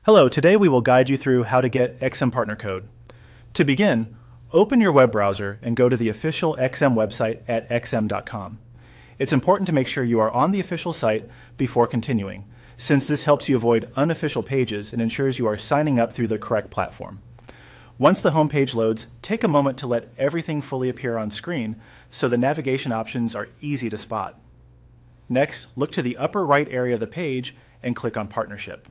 Hello, today we will guide you through how to get XM partner code. To begin, open your web browser and go to the official XM website at xm.com. It's important to make sure you are on the official site before continuing, since this helps you avoid unofficial pages and ensures you are signing up through the correct platform. Once the home page loads, take a moment to let everything fully appear on screen so the navigation options are easy to spot. Next, look to the upper right area of the page and click on Partnership.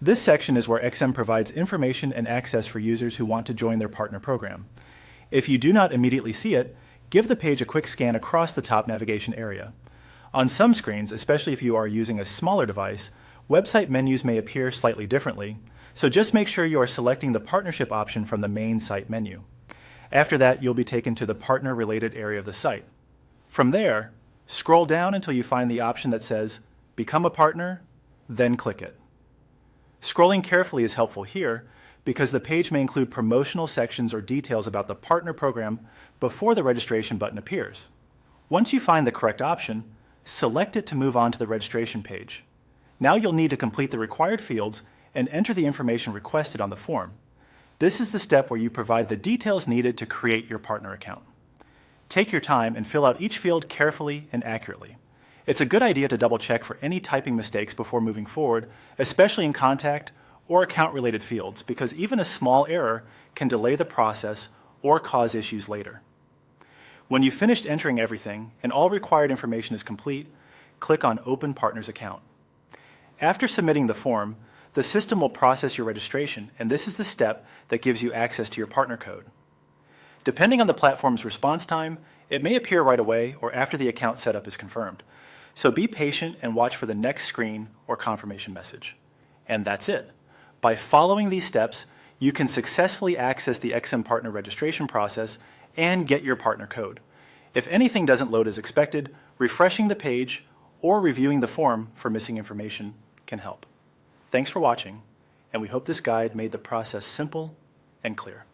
This section is where XM provides information and access for users who want to join their partner program. If you do not immediately see it, give the page a quick scan across the top navigation area. On some screens, especially if you are using a smaller device, website menus may appear slightly differently, so just make sure you are selecting the partnership option from the main site menu. After that, you'll be taken to the partner-related area of the site. From there, scroll down until you find the option that says Become a Partner, then click it. Scrolling carefully is helpful here because the page may include promotional sections or details about the partner program before the registration button appears. Once you find the correct option, select it to move on to the registration page. Now you'll need to complete the required fields and enter the information requested on the form. This is the step where you provide the details needed to create your partner account. Take your time and fill out each field carefully and accurately. It's a good idea to double check for any typing mistakes before moving forward, especially in contact or account-related fields, because even a small error can delay the process or cause issues later. When you've finished entering everything and all required information is complete, click on Open Partner's Account. After submitting the form, the system will process your registration, and this is the step that gives you access to your partner code. Depending on the platform's response time, it may appear right away or after the account setup is confirmed. So be patient and watch for the next screen or confirmation message. And that's it. By following these steps, you can successfully access the XM partner registration process and get your partner code. If anything doesn't load as expected, refreshing the page or reviewing the form for missing information can help. Thanks for watching, and we hope this guide made the process simple and clear.